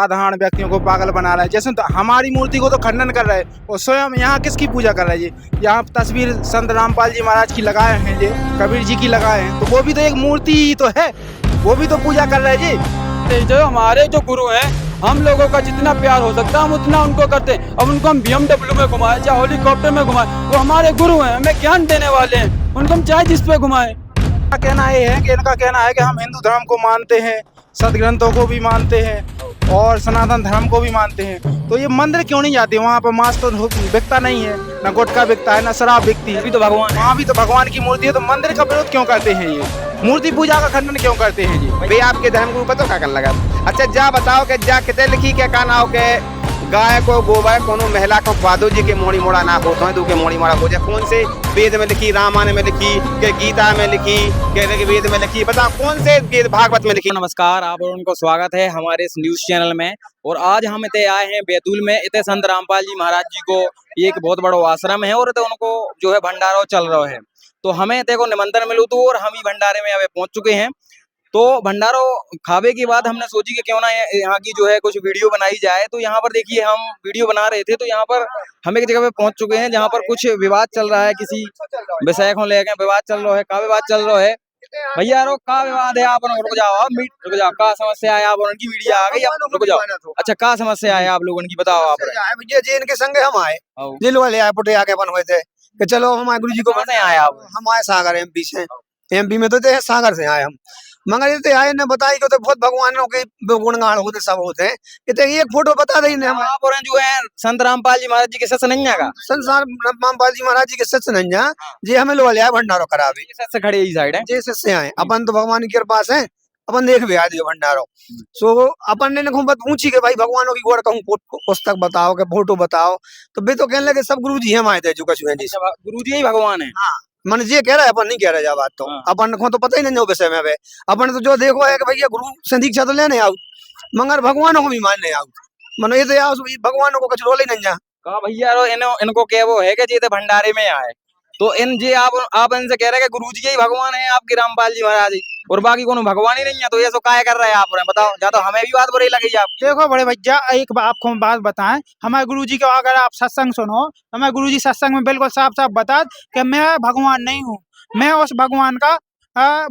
साधारण व्यक्तियों को पागल बना रहा है। जैसे तो हमारी मूर्ति को तो खंडन कर रहा है और स्वयं यहाँ किसकी पूजा कर रहा है जी। यहाँ तस्वीर संत रामपाल जी महाराज की लगाए हैं जी, कबीर जी की लगाए हैं, तो वो भी तो एक मूर्ति ही तो है, वो भी तो पूजा कर रहा है जी। जो हमारे जो गुरु हैं, हम लोगों का जितना प्यार हो सकता है हम उतना उनको करते हैं। अब उनको हम BMW में घुमाएं चाहे हेलीकॉप्टर में घुमाएं, वो हमारे गुरु हैं, हमें ज्ञान देने वाले हैं, उनको हम चाहे जिस पे घुमाएं। कहना ये है कि इनका कहना है कि हम हिंदू धर्म को मानते हैं, सदग्रंथों को भी मानते हैं और सनातन धर्म को भी मानते हैं, तो ये मंदिर क्यों नहीं जाते? वहाँ पर मांस तो बिकता नहीं है, ना गुटखा बिकता है, ना शराब बिकती है, अभी तो भगवान वहाँ भी तो भगवान की मूर्ति है, तो मंदिर का विरोध क्यों करते हैं? ये मूर्ति पूजा का खंडन क्यों करते हैं जी? भाई आपके धर्म गुरु पता क्या कर लगा? अच्छा जा बताओ कि जा कितने लिखी के का नाव के गाय को गोबर कोनो महिला को पादो जी के मोड़ी मोड़ा ना होता है, तू के मोड़ी मोड़ा हो जाए। कौन से वेद में लिखी, रामायण में लिखी, के गीता में लिखी, के ऋग्वेद में लिखी, बताओ कौन से वेद भागवत में लिखी? नमस्कार, आप और उनको स्वागत है हमारे इस न्यूज चैनल में। और आज हम इतने आए हैं बैतूल में, इतने संत रामपाल जी महाराज जी को एक बहुत बड़ा आश्रम है और इतने उनको जो है भंडारा चल रहा है, तो हमें इतने को निमंत्रण मिलू तो और हम ही भंडारे में अभी पहुंच चुके हैं। तो भंडारो खावे के बाद हमने सोची कि क्यों ना यहाँ की जो है कुछ वीडियो बनाई जाए। तो यहाँ पर देखिए हम वीडियो बना रहे थे, तो यहाँ पर हम एक जगह पे पहुंच चुके हैं जहाँ पर कुछ विवाद चल रहा है, किसी विषय को लेकर विवाद चल रहा है। का विवाद चल रहा है भैया? रो का विवाद है? आप रुक जाओ, रुक जाओ, का समस्या है? आप उनकी वीडियो आ गई, आप रुक जाओ। अच्छा, का समस्या है आप लोगों की, बताओ आप। भैया जी इनके संग हम आए, दिल वाले आए, पुटे आके बन हुए थे कि चलो हमारे गुरु जी को कहाँ से आए आप? हम आए सागर MP से, MP में तो थे, सागर से आए हम। मगर ये आए ने बताई कि तो बहुत भगवानों के गुणगान होते सब होते हैं, इतने एक फोटो बता रही ने हम। आप और जो है संत रामपाल जी महाराज जी के सत्य नहीं आगा, संसार रामपाल जी महाराज जी के सत्य नहीं जा जी, हमें लोग ले आए भंडारो करावे, सत्य खड़े इस साइड है जे सत्य आए। अपन तो भगवान की कृपा से अपन देख भी आए भंडारो। सो अपन ने पूछी के भाई भगवानों की गोड़ कहूँ पुस्तक बताओ के फोटो बताओ, तो वे तो कहने लगे सब गुरु जी हम आए थे जो कछु है जी, गुरु जी ही भगवान है। हाँ मन ये कह रहा है, अपन नहीं कह रहे जा बात तो। अपन को तो पता ही नहीं है विषय में। अब अपन तो जो देखो है कि भैया गुरु से दीक्षा तो लेने आओ, मगर भगवानों को भी मानने आओ, मन ये तो आओ भगवानों को कुछ रोल ही नहीं जा। कहा भैया रो इनको क्या वो है कि जी भंडारे में आए, तो इन जी आप इनसे कह रहे हैं कि गुरु जी ही भगवान है आपके रामपाल जी महाराज जी, और बाकी कोनो भगवान ही नहीं है, तो ये सो काय कर रहे हैं आप? बताओ, या तो हमें भी बात बुरी लगी आप। देखो बड़े भैया, एक आपको बात बताएं, हमारे गुरुजी को अगर आप सत्संग सुनो, हमारे गुरुजी सत्संग में बिल्कुल साफ साफ बता कि मैं भगवान नहीं हूँ, मैं उस भगवान का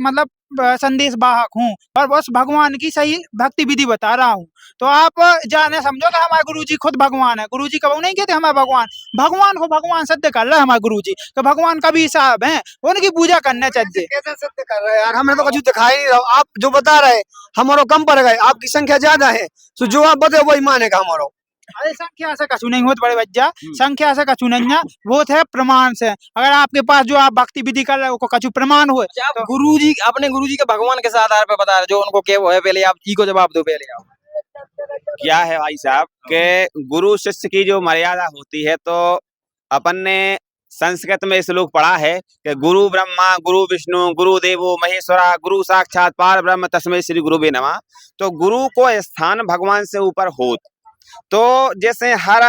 मतलब संदेश वाहक हूँ और उस भगवान की सही भक्ति विधि बता रहा हूँ। तो आप जाने समझो कि हमारे गुरुजी खुद भगवान है। गुरुजी कभी नहीं कहते हमारे भगवान, भगवान हो भगवान सत्य कर रहे हैं हमारे गुरुजी, तो भगवान कभी साहब हैं, उनकी पूजा करने चाहिए। कैसे सत्य कर रहे हैं यार, हमें तो कुछ दिखाई नहीं रहा। आप जो बता रहे हमारो कम पड़ गए, आपकी संख्या ज्यादा है, तो जो आप बताओ वही मानेगा हमारो। अरे संख्या से कछु नहीं होत बड़े भैया, संख्या से कछु नहीं है, वो थे प्रमाण से। अगर आपके पास जो आप भक्ति विधि कर रहे हो कछु प्रमाण हुए तो गुरुजी अपने गुरुजी के भगवान के आधार पे बता रहे जो उनको क्या वो है, पहले आप जी को जवाब दो पहले आप। क्या है भाई साहब के गुरु शिष्य की जो मर्यादा होती है, तो अपन ने संस्कृत में श्लोक पढ़ा है कि गुरु ब्रह्मा गुरु विष्णु गुरु देवो महेश्वरा गुरु साक्षात पार ब्रह्म तस्मै श्री गुरुवे नमः। तो गुरु को स्थान भगवान से ऊपर होत, तो जैसे हर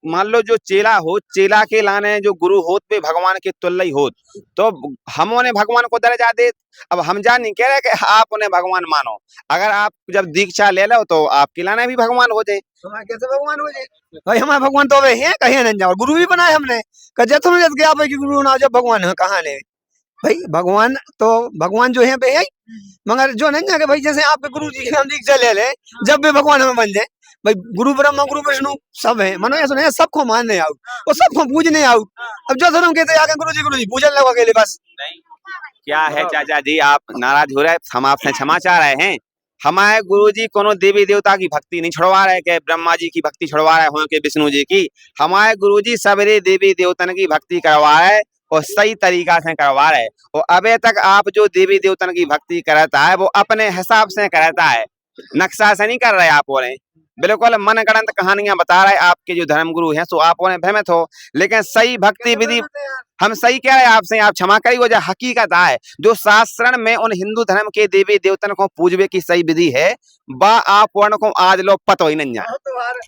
मान लो जो चेला हो, चेला के लाने जो गुरु होत पे भगवान के तुल्य ही होत, तो हम उन्हें भगवान को दर्जा दे। अब हम जान नहीं कह रहे कि आप उन्हें भगवान मानो, अगर आप जब दीक्षा ले लो तो आपके लाने भी भगवान हो जाए। कैसे भगवान हो जाए भाई? हमारे भगवान तो वे हैं कहीं नहीं जाओ, गुरु भी बनाए हमने, गुरु ना जब भगवान है कहाँ ले भाई? भगवान तो भगवान जो है भाई, मगर जो नहीं है कि भाई जैसे आपके गुरु जी हम दीक्षा ले ले जब भी भगवान हमें बन जाए। भाई गुरु ब्रह्मा गुरु विष्णु सब है, मनो ये सुने सबको मानने आओ और सबको पूजने आओ। अब जो धर्म कहते आके गुरु जी पूजन लगो अकेले बस नहीं। क्या है चाचा जी, आप नाराज हो रहे, हम आपसे क्षमा चाह रहे हैं। हमारे गुरु जी कोनो देवी देवता की भक्ति नहीं छुड़वा रहे कि ब्रह्मा जी की भक्ति छुड़वा रहे हो कि विष्णु जी की। हमारे गुरु जी सबरे देवी देवतन की भक्ति करवा रहे और सही तरीका से करवा रहे। और अबे तक आप जो देवी देवतन की भक्ति करता है वो अपने हिसाब से करता है, नक्शा से नहीं कर रहे आप। और बिल्कुल मन गणत कहानियां बता रहे आपके जो धर्म गुरु हैं, सो आप उन्हें भ्रमित हो, लेकिन सही भक्ति विधि हम सही कह रहे हैं आपसे, आप क्षमा करिए, वो जो हकीकत है जो शास्त्र में उन हिंदू धर्म के देवी देवतन को पूजवे की सही विधि है, बा आप वर्ण को आज लोग पता ही नहीं है।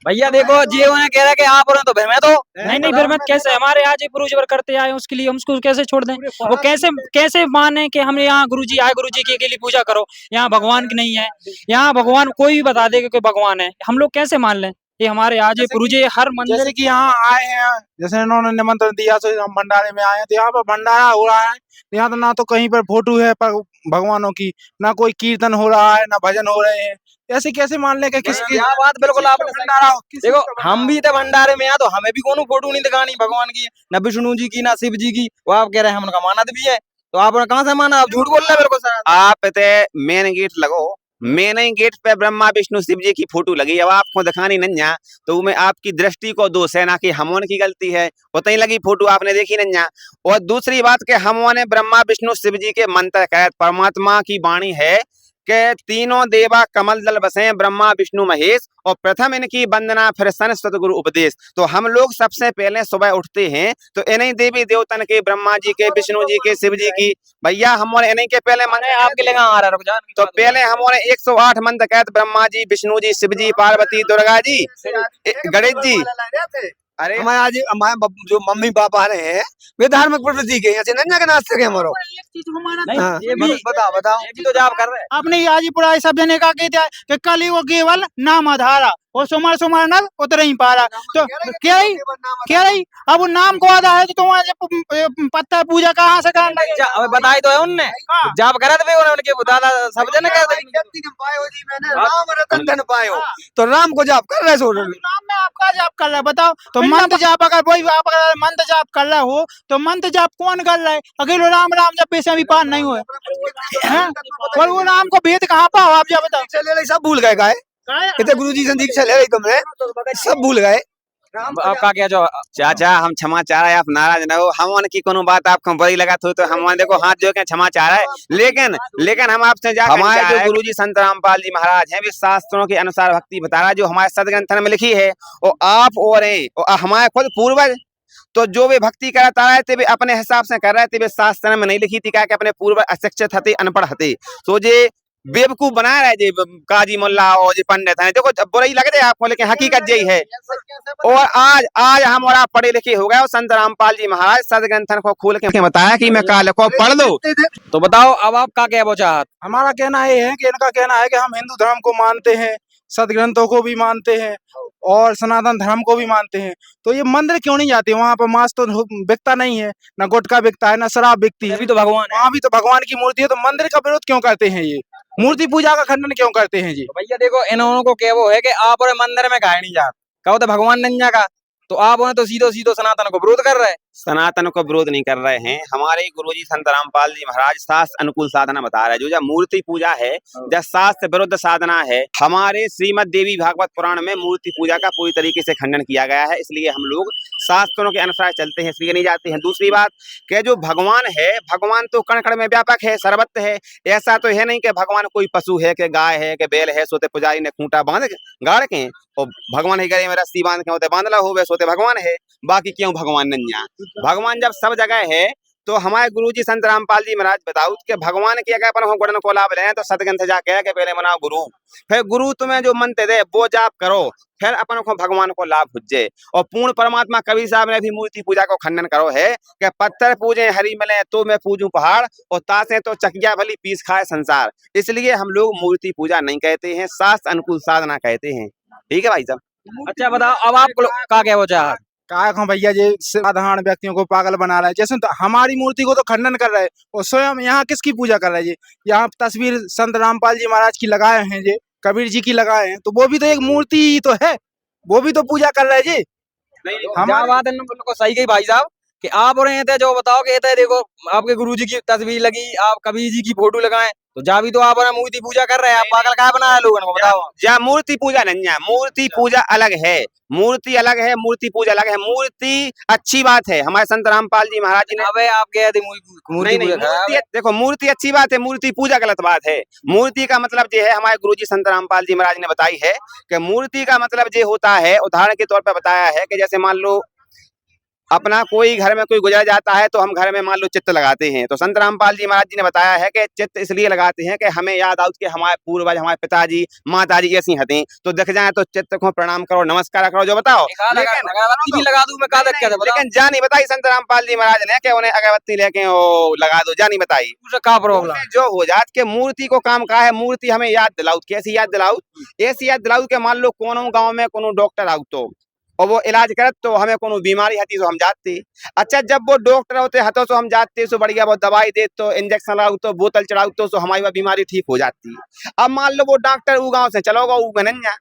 भैया देखो जी उन्हें कह रहे कि आप और तो भ्रमित हो। नहीं फिर मत कैसे हमारे आज ही पूर्वज करते आए उसके लिए हम उसको कैसे छोड़ दें? वो कैसे माने कि हम यहाँ गुरुजी आए, गुरुजी के लिए पूजा करो, यहाँ भगवान की नहीं है, यहाँ भगवान कोई भी बता दे कि कोई भगवान है, हम लोग कैसे मान लें? ये हमारे आज पूर्वज हर मंदिर जैसे कि यहाँ आए हैं, जैसे इन्होंने निमंत्रण दिया तो हम भंडारे में आए हैं, तो यहाँ पर भंडारा हो रहा है, यहाँ तो ना तो कहीं पर फोटो है पर भगवानों की, ना कोई कीर्तन हो रहा है, ना भजन हो रहे हैं, ऐसे कैसे मान ले कि किसकी क्या बात बिल्कुल आपने भंडारा हो? देखो हम भी थे भंडारे में यहाँ, तो हमें भी कोनो फोटो नहीं दिखानी भगवान की, ना विष्णु जी की, ना शिव जी की। वो आप कह रहे हैं हम उनका मानत भी है, तो आपने कहाँ से माना? आप झूठ बोल रहे हैं बिल्कुल सर। आप ते मेन गेट लगो, मेन गेट पे ब्रह्मा विष्णु शिव जी की फोटो लगी, अब आपको दिखानी नहीं है तो में आपकी दृष्टि को दोष है, ना कि हमों की गलती है। उतनी लगी फोटो आपने देखी नहीं है। और दूसरी बात के हमों ने ब्रह्मा विष्णु शिव जी के मंत्र कहे, परमात्मा की वाणी है के तीनों देवा कमल दल बसे ब्रह्मा विष्णु महेश, और प्रथम इनकी वंदना फिर सन सतगुरु उपदेश। तो हम लोग सबसे पहले सुबह उठते हैं तो इन्हीं देवी देवतन के, ब्रह्मा जी के, विष्णु जी के, शिव जी की, भैया हमारे इन्हीं के पहले मंत्र आपके लिए कहाँ आ रहा है? रुक जा। तो पहले हमारे 108 मंत्र कहते, ब्रह्मा जी, विष्णु जी, शिव जी, पार्वती, दुर्गा जी, गणेश जी। अरे हमारे जो मम्मी पापा रहे हैं वे धार्मिक प्रवृत्ति के, ऐसे नन्या के नास्ते के हमारो। नहीं, हाँ, ये भी बताओ ये भी तो जाप कर रहे हैं। अपने आज ही पुराने शब्द ने कहा कि कली वो केवल नाम आधारा और सुमर सुमर नल उतर ही पारा। तो क्या रही अब वो नाम को आधा है तो तुम्हारे पत्ता पूजा कहाँ से करने लगे? हमें बताई तो है उनने, जाप करा थे उनके दादा सब जने कहते राम रतन धन पायो, तो राम को जाप कर रहे सो। नाम में आपका जाप कर रहा है, बताओ तो मंत्र जाप, अगर वही आप अगर मंत्र जाप कर रहे हो तो मंत्र जाप कौन कर रहा है? अकेले राम राम जब पैसे भी पार नहीं हुए हैं, और वो नाम को भेद कहाँ पाओ आप जब बताओ। सब भूल गए का इतने गुरुजी से दीक्षा ले रही तुमने, सब भूल गए। आपका क्या जो चाचा हम क्षमा चाह रहे हैं, आप नाराज न हो, हम की कोनो बात आपको बुरी लगा तो हम देखो हाथ जो के क्षमा चाह रहे हैं, लेकिन हम आपसे हमारे जो गुरुजी संत रामपाल जी महाराज हैं, वे शास्त्रों के अनुसार भक्ति बता रहा है, जो हमारे सदग्रंथन में लिखी है, और आप और हमारे खुद पूर्वज तो जो वे भक्ति कराता रहे थे वे अपने हिसाब से कर रहे थे, वे शास्त्र में नहीं लिखी थी, क्या कि अपने पूर्वज अशिक्षित थे, अनपढ़ थे, तो जे बेवकूफ बना रहे जी काजी मुल्ला और जी पंडित हैं। देखो बुराई लग रही है आपको, लेकिन हकीकत यही है। और आज हम और आप पढ़े लिखे हो गए, और संत रामपाल जी महाराज सदग्रंथन को खोल के बताया कि मैं काल को पढ़ लो। तो बताओ अब आपका क्या वजह? हमारा कहना ये है कि इनका कहना है कि हम हिंदू धर्म को मानते हैं, सदग्रंथों को भी मानते हैं और सनातन धर्म को भी मानते हैं, तो ये मंदिर क्यों नहीं जाते? वहाँ पर मांस तो बिकता नहीं है, ना गुटखा बिकता है, ना शराब बिकती है, अभी तो भगवान है। वहाँ भी तो भगवान की मूर्ति है, तो मंदिर का विरोध क्यों करते हैं? ये मूर्ति पूजा का खंडन क्यों करते हैं जी? तो भैया देखो इन्होंने को क्या वो है कि आप और मंदिर में गाय नहीं जा, कहो तो भगवान नहीं जागा, तो आप उन्हें तो सीधो सीधो सनातन को विरोध कर रहे हैं। सनातन को विरोध नहीं कर रहे हैं, हमारे गुरुजी संत रामपाल जी महाराज शास्त्र अनुकूल साधना बता रहे हैं। जो मूर्ति पूजा है, जो शास्त्र विरुद्ध साधना है, हमारे श्रीमद देवी भागवत पुराण में मूर्ति पूजा का पूरी तरीके से खंडन किया गया है, इसलिए हम लोग शास्त्रों के अनुसार चलते हैं, इसलिए नहीं जाते हैं। दूसरी बात कि जो भगवान है, भगवान तो कण कण में व्यापक है, सर्वत्र है, ऐसा तो है नहीं कि भगवान कोई पशु है, कि गाय है, कि बैल है, सोते पुजारी ने खूंटा बांध गाड़ के और भगवान ही गले में रस्सी बांध के होते बांधला हो, सोते भगवान है, बाकी क्यों भगवान नहीं है? भगवान जब सब जगह है तो हमारे गुरुजी संत रामपाल जी महाराज बताओ कि भगवान की अगर अपन गुण को लाभ लें तो सतग्रंथ जाके के पहले मनाओ गुरु, फिर गुरु तुम्हें जो मंत्र दे वो जाप करो, फिर अपन को भगवान को लाभ हुज्जे। और पूर्ण परमात्मा कबीर साहब ने भी मूर्ति पूजा को खंडन करो है कि पत्थर पूजे हरी मिले तो मैं पूजूं पहाड़, और तासे तो चकिया भली पीस खाए संसार। इसलिए हम लोग मूर्ति पूजा नहीं कहते हैं, शास्त्र अनुकूल साधना कहते हैं। ठीक है भाई साहब। अच्छा बताओ अब आप का क्या वजह? का भैया जी साधारण व्यक्तियों को पागल बना रहा है, जैसे तो हमारी मूर्ति को तो खंडन कर रहे हैं, और स्वयं यहाँ किसकी पूजा कर रहे हैं जी? यहाँ तस्वीर संत रामपाल जी महाराज की लगाए हैं जी, कबीर जी की लगाए हैं, तो वो भी तो एक मूर्ति ही तो है, वो भी तो पूजा कर रहे हैं जी। हमारी बात इनको सही गई भाई साहब कि आप और थे जो बताओ कि देखो आपके गुरुजी की तस्वीर लगी, आप कबीर जी की फोटो लगाएं, तो जा भी तो आप मूर्ति पूजा कर रहे हैं, आप पागल क्या बनाया लोगों को? बताओ। जा मूर्ति पूजा नहीं है, मूर्ति पूजा अलग है, मूर्ति अलग है, मूर्ति पूजा अलग है। मूर्ति अच्छी बात है, हमारे संत रामपाल जी महाराज जी ने। अबे आप कह थे मूर्ति पूजा, देखो मूर्ति अच्छी बात है, मूर्ति पूजा गलत बात है। मूर्ति का मतलब ये है, हमारे गुरुजी संत रामपाल जी महाराज ने बताई है कि मूर्ति का मतलब ये होता है, उदाहरण के तौर पर बताया है कि जैसे मान लो अपना कोई घर में कोई गुजर जाता है तो हम घर में मान लो चित्र लगाते हैं। तो संत रामपाल जी महाराज जी ने बताया है कि चित्र इसलिए लगाते हैं कि हमें याद आउत कि हमारे पूर्वज, हमारे पिताजी, माताजी कैसी हती, तो दिख जाए तो चित्र को प्रणाम करो, नमस्कार करो, जो बताओ। अगरबत्ती भी लगा दूं मैं, का दिक्कत है बताओ? लेकिन जानी बताई संत रामपाल जी महाराज ने कि उन्हें अगरबत्ती लेके वो लगा दो, जानी बताई उससे का प्रॉब्लम? उससे जो हो जात के मूर्ति को काम का है, मूर्ति हमें याद दिलाऊ। कैसी याद दिलाऊ? ऐसी याद दिलाऊ के मान लो कोनो गांव में कोनो डॉक्टर आउ तो और वो इलाज करत तो हमें कोनो बीमारी हती तो हम जाते। अच्छा, जब वो डॉक्टर होते हतो तो हम जाते, सो बढ़िया वो दवाई दे तो इंजेक्शन लगाऊ तो बोतल चढ़ाऊ तो सो हमारी वो बीमारी ठीक हो जाती। अब मान लो वो डॉक्टर उ गाँव से चलोगा उ गनन्या,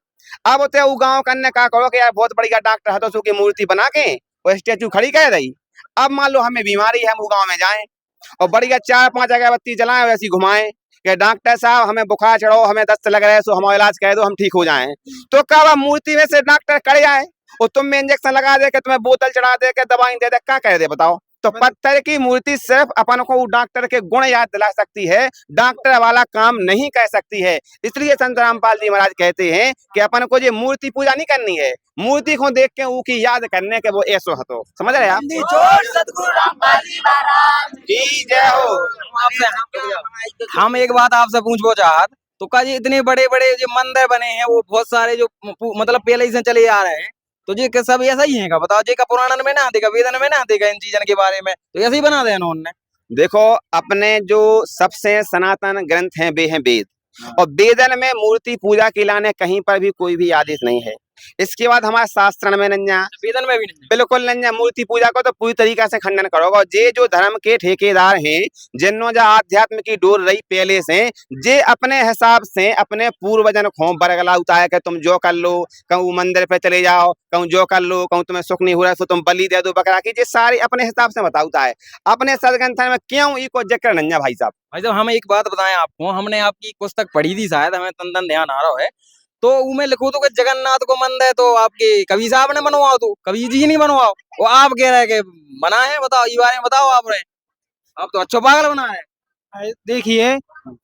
अब होते उ गाँव करने का करो कि यार बहुत बढ़िया डॉक्टर हतो सो की मूर्ति बना के वो स्टेचू खड़ी कर रही। अब मान लो हमें बीमारी है, हम उ गाँव में जाए और बढ़िया 4-5 अगरबत्ती जलाएं, वैसी घुमाएं कि डॉक्टर साहब हमें बुखार चढ़ो, हमें दस्त लग रहा है, सो हमारा इलाज कर दो, हम ठीक हो जाएं। तो कब मूर्ति में से डॉक्टर कर जाए और तुम में इंजेक्शन लगा दे के, तुम्हें बोतल चढ़ा दे के, दवाई दे दे, क्या कर दे बताओ? तो पत्थर की मूर्ति सिर्फ अपन को डॉक्टर के गुण याद दिला सकती है, डॉक्टर वाला काम नहीं कर सकती है। इसलिए संत रामपाल जी महाराज कहते हैं कि अपन को ये मूर्ति पूजा नहीं करनी है, मूर्ति को देख के ऊ की याद करने के वो ऐसो हतो। समझ रहे आप? सतगुरु रामपाल जी महाराज की जय हो। हम एक बात आपसे पूछबो चाहत, तो का जी इतने बड़े बड़े जो मंदिर बने हैं वो बहुत सारे जो मतलब पहले ही से चले आ रहे हैं, तो ये क्या सब ऐसा ही है का बताओ? जी का पुराण में ना देखा, वेदन में ना देखा इन चीजन के बारे में, तो ऐसे ही बना दे इन्होंने। देखो, अपने जो सबसे सनातन ग्रंथ हैं वे हैं वेद, और वेदन में मूर्ति पूजा के लाने कहीं पर भी कोई भी आदेश नहीं है। इसके बाद हमारे शास्त्र में नन्या, वेदन में भी नहीं। बिल्कुल नन्या, मूर्ति पूजा को तो पूरी तरीका से खंडन करोगे। जे जो धर्म के ठेकेदार हैं, जिन्हों जो आध्यात्म की डोर रही पहले से, जे अपने हिसाब से अपने पूर्वजन को बरगला उतार के तुम जो कर लो, कहूँ मंदिर पे चले जाओ, कहूँ जो कर लो, कहूँ तुम्हें सुख नहीं हो रहा है तो तुम बलि दे दो बकरा की, जे सारी अपने हिसाब से बताता है। अपने सदग्रंथ में क्यों इको जिक्र नन्या भाई साहब? भाई साहब हम एक बात बताएं आपको, हमने आपकी पुस्तक पढ़ी थी, शायद हमें तन ध्यान आ रहा है, तो उनमें लिखो तो कि जगन्नाथ को मंदिर तो आपके कवि साहब ने बनवाओ, तो कवि जी नहीं बनवाओ, वो आप कह रहे हैं कि बनाए? बताओ इस बारे में बताओ आपने, आप तो अच्छा पागल बना है। देखिए,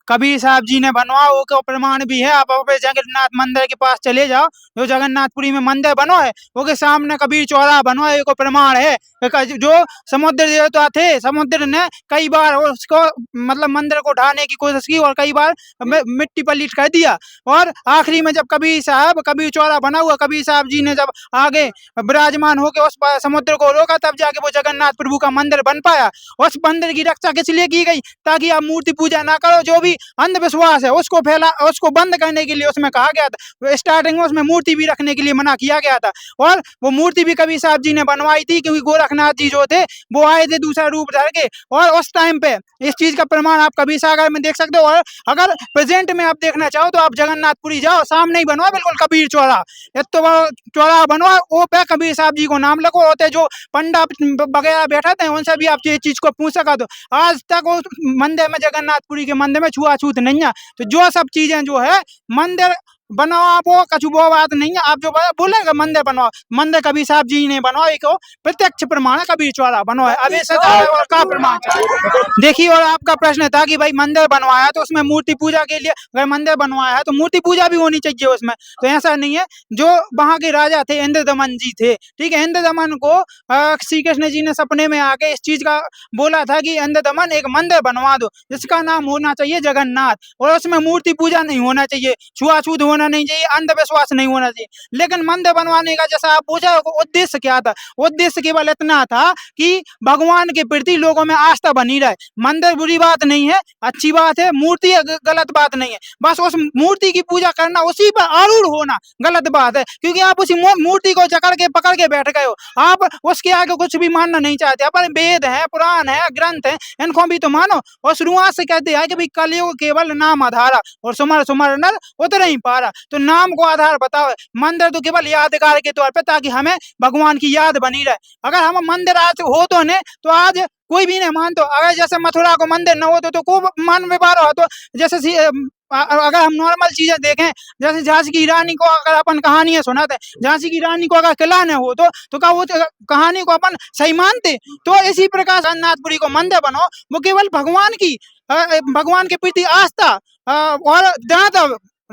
कबीर साहब जी ने बनवा, वो का प्रमाण भी है। आप अपने जगन्नाथ मंदिर के पास चले जाओ, जो जगन्नाथपुरी में मंदिर बनो है, वो के सामने कबीर चौराहा बनो है, को प्रमाण है। जो समुद्र देवता थे, समुद्र ने कई बार उसको मतलब मंदिर को ढाने की कोशिश की और कई बार मिट्टी पलीट कर दिया, और आखिरी में जब कबीर चौराहा बना हुआ, कबीर साहब जी ने जब आगे विराजमान होकर उस समुद्र को रोका, तब जाके वो जगन्नाथ प्रभु का मंदिर बन पाया। उस मंदिर की रक्षा किस लिए की गई? ताकि आप मूर्ति पूजा ना करो, जो भी अंधविश्वास है उसको बंद करने के लिए उसमें कहा गया था। स्टार्टिंग में उसमें मूर्ति भी रखने के लिए मना किया गया था, और वो मूर्ति भी कबीर साहब जी ने बनवाई थी, क्योंकि गोरखनाथ जी जो थे वो आए थे दूसरा रूप धर के, और उस टाइम पे इस चीज का प्रमाण आप कबीर सागर में देख सकते हो। और अगर प्रेजेंट में आप देखना चाहो तो आप जगन्नाथपुरी जाओ, सामने ही बनवा बिल्कुल कबीर चौराहा, तो चौराहा बनवा, वो पे कबीर साहब जी को नाम लगो होते, जो पंडा वगैरह बैठा थे उनसे भी आप ये चीज को पूछ सका। तो आज तक उस मंदिर में, जगन्नाथपुरी के मंदिर में छुआछूत नहीं है। तो जो सब चीजें जो है मंदिर बनाओ, आप वो कछु वो बात नहीं है। आप जो बोलेगा मंदिर बनवाओ, मंदिर कबीर साहब जी ने बनवाओ, एक प्रत्यक्ष प्रमाण है, कबीर चौराहा बनवाओ है। अब ऐसा और का प्रमाण देखिए। और आपका प्रश्न था कि भाई मंदिर बनवाया तो उसमें मूर्ति पूजा के लिए, अगर मंदिर बनवाया है तो मूर्ति पूजा भी होनी चाहिए उसमें, तो ऐसा नहीं है। जो वहां के राजा थे, इंद्रदमन जी थे, ठीक है, इंद्रदमन को श्री कृष्ण जी ने सपने में आके इस चीज का बोला था कि इंद्रदमन एक मंदिर बनवा दो, जिसका नाम होना चाहिए जगन्नाथ, और उसमें मूर्ति पूजा नहीं होना चाहिए, छुआछूत होना नहीं चाहिए, अंधविश्वास नहीं होना चाहिए। लेकिन मंदिर बनवाने का जैसा आप पूछा, उद्देश्य क्या था? उद्देश्य केवल इतना था कि भगवान के प्रति लोगों में आस्था बनी रहे। मंदिर बुरी बात नहीं है, अच्छी बात है, मूर्ति गलत बात नहीं है, बस उस मूर्ति की पूजा करना, उसी पर आरूढ़ होना गलत बात है, क्योंकि आप उसी मूर्ति को जकड़ के पकड़ के बैठ गए हो, आप उसके आगे कुछ भी मानना नहीं चाहते। अपन वेद है, पुराण है, ग्रंथ है, इनको भी तो मानो। और शुरुआत से कहते हैं कि भाई कलयुग केवल नाम आधारा, और सुमर सुमर नर उतर नहीं पा रहा, तो नाम को आधार बताओ। मंदिर तो केवल यादगार के तौर पे, ताकि हमें भगवान की याद बनी रहे। अगर हम मंदिर आज हो तो ने, तो आज कोई भी नहीं मानतो। अगर जैसे मथुरा को मंदिर न होतो तो को मन व्यवहार हो, तो जैसे अगर हम नॉर्मल चीजें देखें, जैसे झांसी की रानी को अगर अपन कहानियां सुनाते, झांसी की रानी को अगर किला न हो तो क्या वो कहानी को अपन सही मानते? तो इसी प्रकार जगन्नाथपुरी को मंदिर बनो, वो केवल भगवान के प्रति आस्था और दाता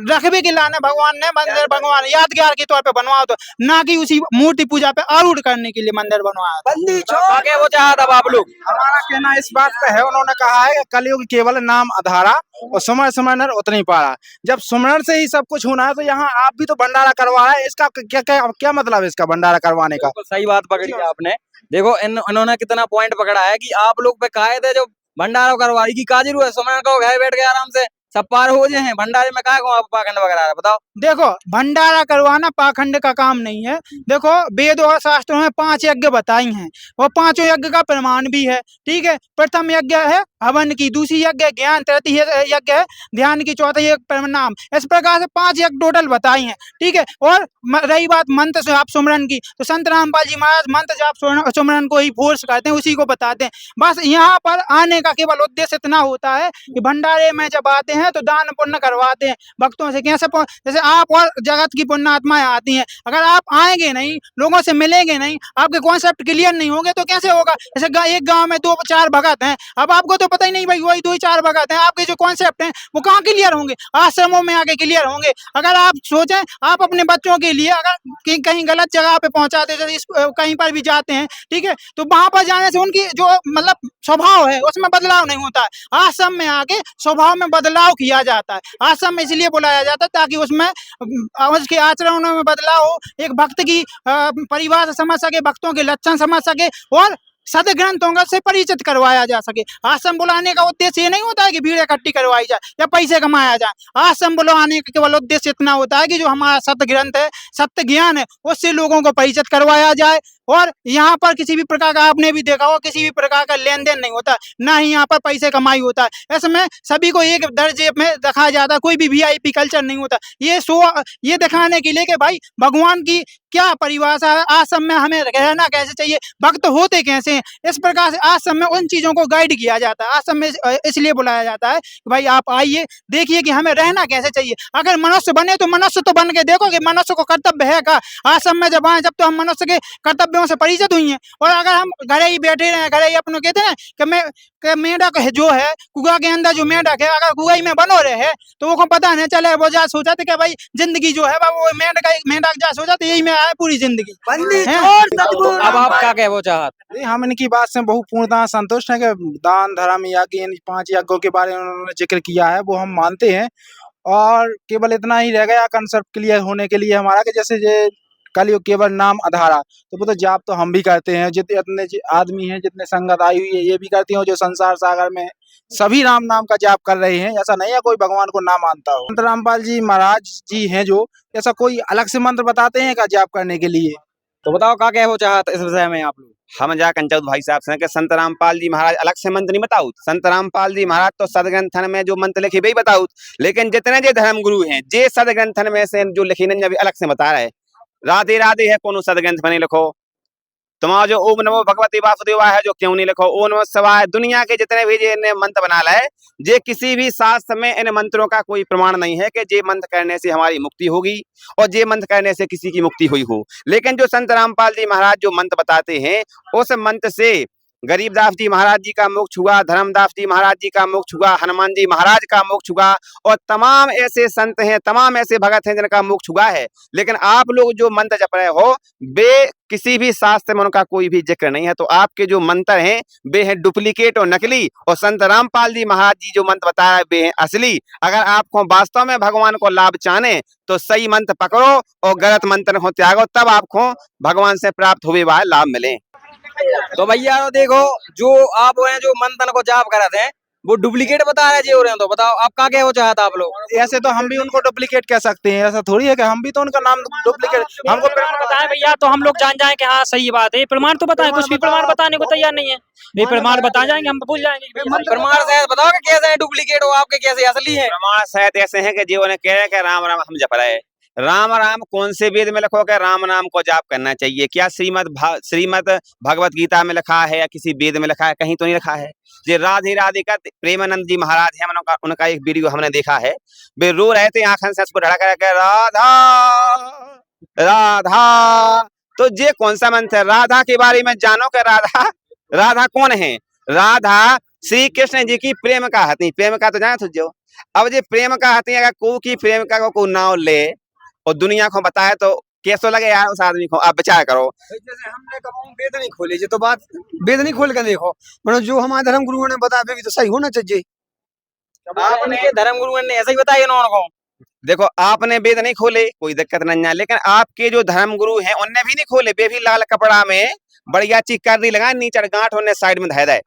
रखबे के लाने भगवान ने मंदिर भगवान यादगार के तौर पे बनवाओ, तो ना कि उसी मूर्ति पूजा पे आरूढ़ करने के लिए मंदिर बनवाया। बंदी छोड़। क्या वो चाहत अब आप लोग? हमारा कहना इस बात पे है, उन्होंने कहा है कि कलयुग केवल नाम आधारा और सुमर सुमरनर उतनी पारा। जब सुमरन से ही सब कुछ होना है तो यहाँ आप भी तो भंडारा करवा रहे हैं, इसका क्या क्या क्या मतलब है इसका भंडारा करवाने का? बिल्कुल सही बात पकड़ी है आपने। देखो इन्होंने कितना पॉइंट पकड़ा है कि आप लोग पे कायद है जो भंडारा करवाई की का जरूरत है। सुमरन कहो घर बैठ के आराम से सब पार हो जाए हैं, भंडारे में कहा आप पाखंड वगैरह है, बताओ। देखो भंडारा करवाना पाखंड का काम नहीं है। देखो वेद और शास्त्रों में 5 यज्ञ बताई हैं, वो 5 यज्ञ का प्रमाण भी है। ठीक है, प्रथम यज्ञ है हवन की, दूसरी यज्ञ है ज्ञान, तृतीय यज्ञ है ध्यान की, चौथा यज्ञ प्रणाम। इस प्रकार से 5 यज्ञ टोटल बताई हैं। ठीक है, और रही बात मंत्र जाप सुमरन की, तो संत रामपाल जी महाराज मंत्र जाप सुमरन को ही फोर्स करते हैं, उसी को बताते हैं। बस यहाँ पर आने का केवल उद्देश्य इतना होता है कि भंडारे में जब आते हैं तो दान पुण्य करवाते हैं भक्तों से। कैसे जैसे आप और जगत की पुण्य आत्माएं आती हैं, अगर आप आएंगे नहीं, लोगों से मिलेंगे नहीं, आपके कॉन्सेप्ट क्लियर नहीं होंगे तो कैसे होगा। जैसे एक गांव में 2-4 भगत हैं, अब आपको तो पता ही नहीं भाई वही 2-4 भगत हैं, आपके जो कॉन्सेप्ट हैं वो कहाँ क्लियर होंगे, आश्रमों में आके क्लियर होंगे। अगर आप सोचें आप अपने बच्चों के लिए अगर कहीं गलत जगह पे पहुंचाते, जैसे कहीं पर भी जाते हैं, ठीक है, तो वहां पर जाने से उनकी जो मतलब स्वभाव है उसमें बदलाव नहीं होता है। आश्रम में आके स्वभाव में बदलाव किया जाता है। आश्रम में इसलिए बुलाया जाता है ताकि उसमें उसके आचरणों में बदलाव हो, एक भक्त की परिभाषा समझ सके, भक्तों के लक्षण समझ सके और सदग्रंथों से परिचित करवाया जा सके। आश्रम बुलाने का उद्देश्य ये नहीं होता है कि भीड़ इकट्ठी करवाई जाए या पैसे कमाया जाए। आश्रम बुलाने का केवल उद्देश्य इतना होता है कि जो हमारा सत्य ग्रंथ है, सत्य ज्ञान है, उससे लोगों को परिचित करवाया जाए। और यहाँ पर किसी भी प्रकार का, आपने भी देखा हो, किसी भी प्रकार का लेन देन नहीं होता, ना ही यहाँ पर पैसे कमाई होता है। इसमें सभी को एक दर्जे में रखा जाता है, कोई भी वीआईपी कल्चर नहीं होता। ये दिखाने के लिए कि भाई भगवान की क्या परिभाषा है, आश्रम में हमें रहना कैसे चाहिए, भक्त होते कैसे हैं, इस प्रकार से आश्रम में उन चीजों को गाइड किया जाता है। आश्रम में इसलिए बुलाया जाता है कि भाई आप आइए, देखिए कि हमें रहना कैसे चाहिए। अगर मनुष्य बने तो मनुष्य तो बन के देखो कि मनुष्य को कर्तव्य है का। आश्रम में जब आए जब तो हम मनुष्य के कर्तव्यों से परिचित हुई हैं। और अगर हम घरे ही बैठे रहे, घरे ही अपने कहते हैं कि मेढक जो है कुआ के अंदर जो मेढक है, अगर कुआई में बनो रहे तो वो को पता नहीं चले, वो जा सोचा था कि भाई जिंदगी जो है वो मेढक जा सोचा तो यही में आए पूरी जिंदगी। अब आप क्या कहे वो चाहत? नहीं, हम इनकी बात से बहुत पूर्णतः संतुष्ट हैं कि दान धर्म यज्ञ इन 5 यज्ञों के बारे में उन्होंने जिक्र किया है, वो हम मानते हैं। और केवल इतना ही रह गया कंसेप्ट क्लियर होने के लिए हमारा कि जैसे ये कलयुग केवल नाम आधारा, तो वो तो जाप तो हम भी करते हैं, जितने आदमी हैं, जितने संगत आई हुई है ये भी करती हैं, जो संसार सागर में सभी राम नाम का जाप कर रहे हैं। ऐसा नहीं है कोई भगवान को ना मानता हो। संत रामपाल जी महाराज जी हैं जो, ऐसा कोई अलग से मंत्र बताते हैं क्या जाप करने के लिए? तो बताओ क्या कहे वो चाहत इस विषय में आप लोग? हम जा कंचौत भाई साहब से कि संत रामपाल जी महाराज अलग से मंत्र नहीं बताऊत। संत रामपाल जी महाराज तो सदग्रंथन में जो मंत्र लिखे वही बताऊत, लेकिन जितने जे धर्म गुरु हैं जे सदग्रंथन में से जो लिखे नहीं अलग से बता रहे। राधे राधे है कोनो सदग्रंथ में नहीं लिखो, तुम्हारा जो ओम नमो भगवती वासुदेवाय है जो क्यों नहीं लिखो, ओम नमः शिवाय, दुनिया के जितने भी जे इन्हें मंत्र बना लाए, जे किसी भी शास्त्र में इन मंत्रों का कोई प्रमाण नहीं है कि जे मंत्र करने से हमारी मुक्ति होगी और जे मंत्र करने से किसी की मुक्ति हुई हो। लेकिन जो संत रामपाल जी महाराज जो मंत्र बताते हैं उस मंत्र से गरीबदास जी महाराज जी का मोक्ष हुआ, धर्मदास जी महाराज जी का मोक्ष हुआ, हनुमान जी महाराज का मोक्ष हुआ और तमाम ऐसे संत हैं, तमाम ऐसे भगत हैं जिनका मोक्ष हुआ है। लेकिन आप लोग जो मंत्र जप रहे हो वे किसी भी शास्त्र में उनका कोई भी जिक्र नहीं है। तो आपके जो मंत्र हैं वे हैं डुप्लीकेट और नकली, और संत रामपाल जी महाराज जी जो मंत्र बता रहे वे हैं असली। अगर आपको वास्तव में भगवान को लाभ चाहने तो सही मंत्र पकड़ो और गलत मंत्र को त्यागो, तब आपको भगवान से प्राप्त हुए वाले लाभ मिले। तो भैया देखो जो आप हैं जो मंथन को जाप करते हैं वो डुप्लीकेट बता रहे जी हो रहे हैं, तो बताओ आप क्या कहे वो चाहता आप लोग? ऐसे तो हम भी उनको डुप्लीकेट कह सकते हैं, ऐसा थोड़ी है कि हम भी तो उनका नाम डुप्लीकेट। हमको प्रमाण बताए भैया तो हम लोग जान जाए कि हाँ सही बात है। प्रमाण तो बताए, कुछ भी प्रमाण बताने को तैयार नहीं है। ये प्रमाण बता जाएंगे हम भूल जाएंगे। प्रमाण शायद बताओ कि कैसे है डुप्लीकेट हो, आपके कैसे असली है? प्रमाण शायद ऐसे हैं कि जीवन कह रहे हैं राम राम हम जप रहे हैं। राम राम कौन से वेद में लिखो कि राम नाम को जाप करना चाहिए? क्या श्रीमद भगवत गीता में लिखा है या किसी वेद में लिखा है? कहीं तो नहीं लिखा है। ये राधे राधे का प्रेमानंद जी महाराज है, उनका एक वीडियो हमने देखा है, वे रो रहे थे आंखन से उसको ढड़ा कर राधा राधा। तो ये कौन सा मंत्र है? राधा के बारे में जानो कि राधा कौन है? राधा श्री कृष्ण जी की प्रेम का हती, प्रेम का तो जाना तुझ जो। अब जे प्रेम का हती अगर को की प्रेम का को नाव ले और दुनिया को बताए तो कैसो लगे यार उस आदमी को, आप विचार करो। जैसे हमने कहा वेद नहीं खोले जी, तो बात वेद नहीं खोल कर देखो, मतलब जो हमारे धर्म गुरुओं ने बताया वे भी तो सही होना चाहिए। आपने धर्म गुरु ने ऐसा ही बताया इन्होंने को। देखो आपने वेद नहीं खोले कोई दिक्कत नहीं है, लेकिन आपके जो धर्म गुरु हैं उनने भी नहीं खोले, वे भी लाल कपड़ा में बढ़िया चीज कर दी लगा नीचे गांठ उन्हें साइड में धै दे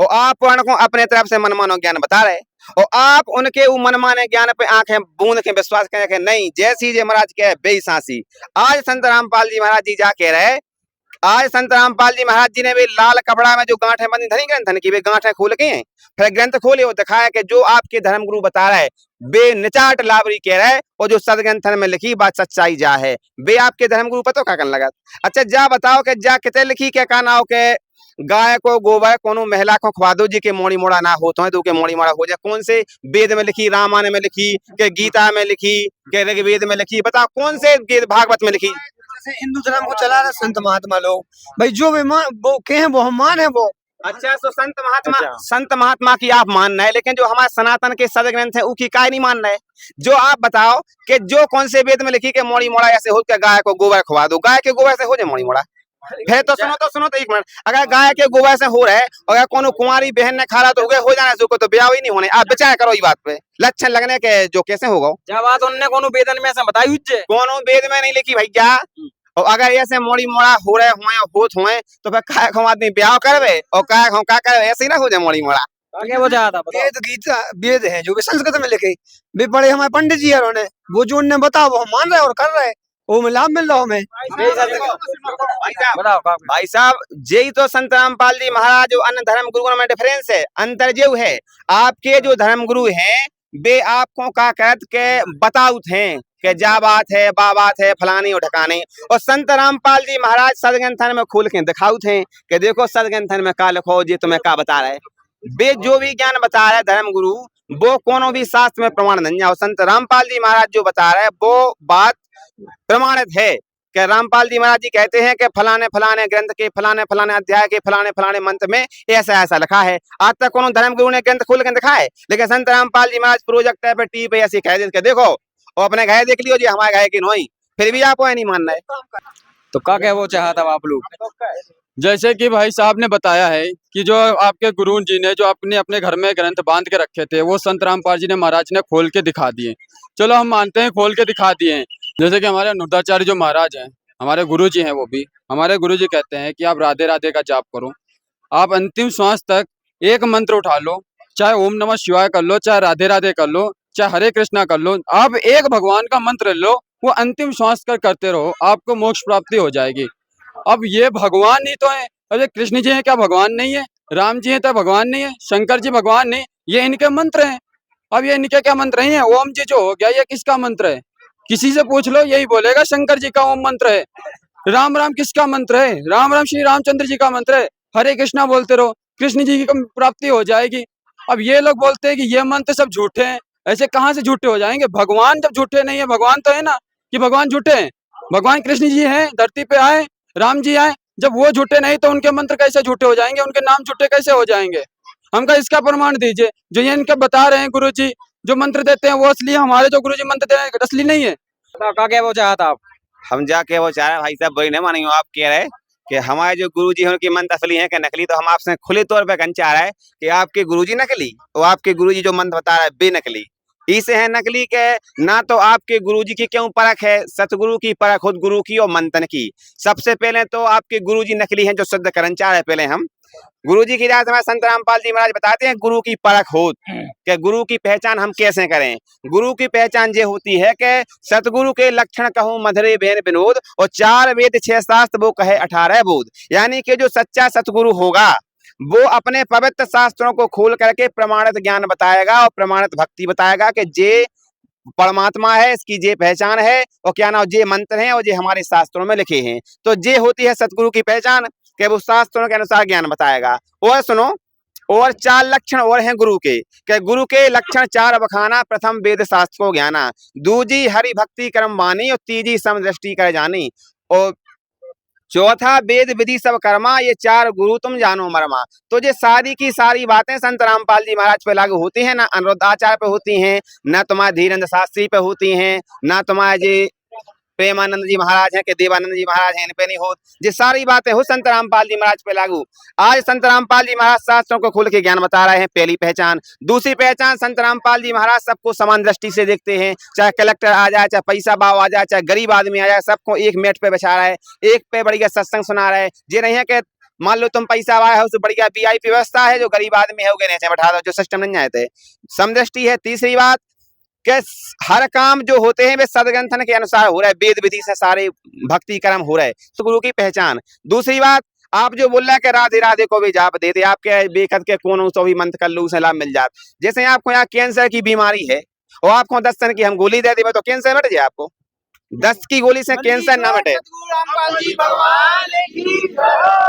और आप उनको अपने तरफ से मनमानो ज्ञान बता रहे और आप उनके वो मनमाने ज्ञान पे आंखें बूंद के विश्वास करें कि नहीं जैसी जी महाराज के बेईसासी। आज संत रामपाल जी महाराज जी जा कह रहे, आज संत रामपाल जी महाराज जी ने भी लाल कपड़ा में जो गांठें बंदी धनी ग्रंथन की वे गांठें खोल के हैं, फिर ग्रंथ खोले और दिखाया कि जो आपके धर्म गुरु बता रहे बे निचाट लावरी कह रहे और जो सदग्रंथन में लिखी बात सच्चाई जा है बे आपके धर्म गुरु पतो क्या करने लगा। अच्छा जा बताओ कि जा कितने लिखी क्या कहना हो के गाय को गोबर कोनो महिला को खवा दो जी के मोड़ी मोड़ा ना हो तो है तो के मोड़ी मोड़ा हो जाए, कौन से वेद में लिखी, रामायण में लिखी के गीता में लिखी के ऋग्वेद में लिखी, बताओ कौन से भागवत में लिखी। जैसे हिंदू धर्म को चला रहे संत महात्मा लोग, भाई जो भी वो कहे वो हम मान है वो। अच्छा तो संत महात्मा की आप मानना है, लेकिन जो हमारे सनातन के सद ग्रंथ है उसकी काय नहीं मानना है। जो आप बताओ कि जो कौन से वेद में लिखी के मोड़ी मोड़ा ऐसे हो क्या गाय को गोबर खवा दो, गाय के गोबर से हो जाए मोड़ी मोड़ा। फिर तो सुनो तो एक मिनट, अगर गाय के गोबर से हो रहे और अगर कोनो कुंवारी बहन ने खा रहा तो हो जाना है, तो ब्याह ही नहीं होने। आप विचार करो इस बात पे, लक्षण लगने के जो कैसे होगा। जब बात उनने कोनो वेदन में ऐसा बताई कोनो वेद में नहीं लिखी भैया, और अगर ऐसे मोड़ी मोड़ा हो रहे हुए होत हुए तो फिर काय हम आदमी ब्याह करवे और काय हम का करे, ऐसे ही ना हो जाए मोड़ी मोड़ा। आगे वो ज्यादा वेद गीता वेद है जो भी संस्कृत में लिखे वे पढ़े हमारे पंडित जी है, उन्होंने वो जो उन्होंने बताया वो हम मान रहे और कर रहे, वो में लाभ मिल रहा हमें। भाई साहब यही तो संत रामपाल जी महाराज जो अन्य धर्म गुरुओं में डिफरेंस है, अंतर जो है आपके जो धर्म गुरु हैं वे आपको का कहत के बताउत हैं कि जा बात है बा बात है फलानी और ढकाने, और संत रामपाल जी महाराज सदग्रंथन में खोल के दिखाउत हैं कि देखो सदग्रंथन में का लिखो जी तुम्हें का बता रहे। वे जो भी ज्ञान बता रहे धर्म गुरु वो कोनो भी शास्त्र में प्रमाण नहीं है, संत रामपाल जी महाराज जो बता रहे वो बात प्रमाणित है कि रामपाल जी महाराज जी कहते हैं कि फलाने फलाने ग्रंथ के फलाने फलाने अध्याय के फलाने फलाने मंत्र में ऐसा ऐसा लिखा है। आज तक कोनो धर्म गुरु ने ग्रंथ खोल के दिखा है, लेकिन संत रामपाल जी महाराज प्रोजेक्ट पे टीवी पे ऐसी कह देते देखो और अपने घर देख लियो जी हमारे घर की नहीं, फिर भी आपको नहीं मानना है। तो का क्या वो चाहता आप लोग। जैसे कि भाई साहब ने बताया है कि जो आपके गुरु जी ने जो अपने अपने घर में ग्रंथ बांध के रखे थे वो संत रामपाल जी ने महाराज ने खोल के दिखा दिए। चलो हम मानते हैं खोल के दिखा दिए हैं। जैसे कि हमारे अनुद्धाचार्य जो महाराज हैं हमारे गुरु जी हैं, वो भी हमारे गुरु जी कहते हैं कि आप राधे राधे का जाप करो, आप अंतिम श्वास तक एक मंत्र उठा लो, चाहे ओम नमः शिवाय कर लो, चाहे राधे राधे कर लो, चाहे हरे कृष्णा कर लो, आप एक भगवान का मंत्र लो, वो अंतिम श्वास कर करते रहो, आपको मोक्ष प्राप्ति हो जाएगी। अब ये भगवान ही तो है, अरे कृष्ण जी हैं क्या भगवान नहीं है, राम जी हैं तो भगवान नहीं है, शंकर जी भगवान नहीं, ये इनके मंत्र हैं। अब ये इनके क्या मंत्र हैं, ओम जी जो हो गया ये किसका मंत्र है, किसी से पूछ लो यही बोलेगा शंकर जी का ओम मंत्र है। राम राम किसका मंत्र है, राम राम श्री रामचंद्र जी का मंत्र है। हरे कृष्णा बोलते रहो, कृष्ण जी की प्राप्ति हो जाएगी। अब ये लोग बोलते हैं कि ये मंत्र सब झूठे हैं, ऐसे कहाँ से झूठे हो जाएंगे, भगवान जब झूठे नहीं है, भगवान तो है ना कि भगवान झूठे हैं, भगवान कृष्ण जी हैं धरती पे आए, राम जी आए, जब वो झूठे नहीं तो उनके मंत्र कैसे झूठे हो जाएंगे, उनके नाम झूठे कैसे हो जाएंगे। हमका इसका प्रमाण दीजिए, जो ये इनके बता रहे हैं गुरु जी जो मंत्र देते हैं वो असली, हमारे जो गुरु जी मंत्र दे रहे हैं असली नहीं है। का क्या वो चाहता आप। हम जाके वो चाह रहे भाई साहब वही नहीं मानेंगे, आप कह रहे कि हमारे जो गुरुजी हैं उनकी मंत्र असली है कि नकली, तो हम आपसे खुले तौर पे कहना चाह रहे हैं कि आपके गुरुजी नकली और आपके गुरुजी जो मंत्र बता रहा है बेनकली। इसे है नकली के ना तो आपके गुरुजी की क्यों परख है, सतगुरु की परख खुद गुरु की और मंथन की। सबसे पहले तो आपके गुरुजी नकली हैं जो शुद्ध करना चाह रहे। पहले हम गुरुजी की राज हमारे संत रामपाल जी महाराज बताते हैं गुरु की परख हो कि गुरु की पहचान हम कैसे करें। गुरु की पहचान ये होती है कि सतगुरु के लक्षण कहूँ मधुरे बेन विनोद और 4 वेद 6 शास्त्र वो कहे 18 बोध। यानी कि जो सच्चा सतगुरु होगा वो अपने पवित्र शास्त्रों को खोल करके प्रमाणित ज्ञान बताएगा और प्रमाणित भक्ति बताएगा कि जे परमात्मा है, इसकी जे पहचान है और क्या नाम जे मंत्र हैं और जे हमारे शास्त्रों में लिखे हैं। तो जे होती है सतगुरु की पहचान कि वो शास्त्रों के अनुसार ज्ञान बताएगा। और सुनो, और 4 लक्षण और हैं गुरु के, कि गुरु के लक्षण 4 बखाना। प्रथम वेद शास्त्र को ज्ञाना, दूजी हरि भक्ति कर्म वाणी और तीजी समदृष्टि कर जानी। और चौथा वेद विधि सब कर्मा, ये 4 गुरु तुम जानो मरमा। तो ये सारी की सारी बातें संत रामपाल जी महाराज पे लागू होती हैं, ना अनुरुद्धाचार्य पे होती हैं, ना तुम्हारे धीरेन्द्र शास्त्री पे होती हैं, ना तुम्हारे जी प्रेमानंद जी महाराज हैं कि देवानंद जी महाराज हैं, इन पे नहीं हो। ये सारी बातें हो संत रामपाल जी महाराज पे लागू। आज संत रामपाल जी महाराज शास्त्रों को खोल के ज्ञान बता रहे हैं, पहली पहचान। दूसरी पहचान, संत रामपाल जी महाराज सबको समान दृष्टि से देखते हैं, चाहे कलेक्टर आ जाए, चाहे पैसा बाव आ जाए, चाहे गरीब आदमी आ जाए, सबको एक मेट पे बिछा रहा है, एक पे बढ़िया सत्संग सुना रहा है। ये नहीं है कि मान लो तुम पैसा आया है, उससे बढ़िया VIP व्यवस्था है, जो गरीब आदमी है नीचे बैठा दो, जो सिस्टम नहीं आए थे। समदृष्टि है। तीसरी बात कि हर काम जो होते हैं वे सदग्रंथन के अनुसार हो रहा है, वेद विधि से सारे भक्ति कर्म हो रहे हैं, तो गुरु की पहचान। दूसरी बात, आप जो बोल रहे हैं कि राधे राधे को भी जाप देते, आपके बेखत के कोनों से भी मंत्र कर लो, उसे लाभ मिल जाता। जैसे आपको यहाँ कैंसर की बीमारी है और आपको 10 दिन की हम गोली दे देवे तो कैंसर मिट जाए, आपको 10 की गोली से कैंसर ना मिटे।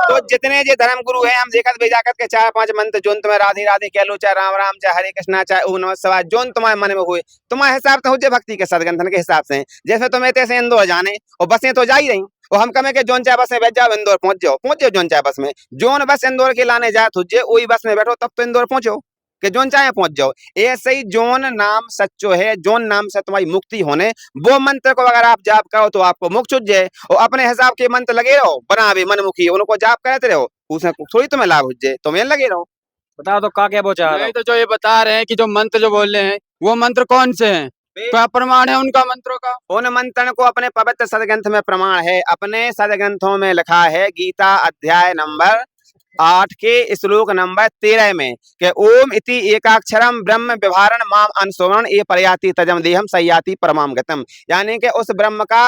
तो जितने ये धर्म गुरु हैं, हम देखत भेजा करके 4-5 मंत्र जो तुम्हें राधे राधे कह लो, चाहे राम राम, चाहे हरे कृष्णा, चाहे ओम नमः शिवाय, जो तुम्हारे मन में हुए, तुम्हारे हिसाब से हो जाए भक्ति के सदग्रंथन के हिसाब से। जैसे तुम्हें तैसे इंदौर जाने और बसें तो जा ही रही, और हम कहें कि जोन चाहे बस में बैठ जाओ, इंदौर पहुंच जाओ जोन चाहे बस में। जोन बस इंदौर के लाने जाए तुझे, वही बस में बैठो, तब तो इंदौर पहुंचो कि जोन चाहे पहुंच जाओ। ऐसे ही जोन नाम सच्चो है, जोन नाम से तुम्हारी मुक्ति होने, वो मंत्र को अगर आप जाप करो तो आपको मोक्ष हो जाए। और अपने हिसाब के मंत्र लगे रहो, बनावे मनमुखी, उनको जाप करते रहो, उसमें थोड़ी तुम्हें लाभ हो जाए, तुम्हें लगे रहो। बताओ तो क्या वो चाह रहे नहीं, तो जो ये बता रहे हैं कि जो मंत्र जो बोल रहे हैं वो मंत्र कौन से हैं, क्या प्रमाण है उनका मंत्रों का? उन मंत्रण को अपने पवित्र सदग्रंथ में प्रमाण है, अपने सदग्रंथों में लिखा है। गीता अध्याय नंबर 8 के श्लोक नंबर 13 में कि ओम इति एकाक्षरम ब्रह्म व्यवहारण माम अनुसवरण ये पर्याति तजम देहम सयाति परमाम गतम, यानी कि उस ब्रह्म का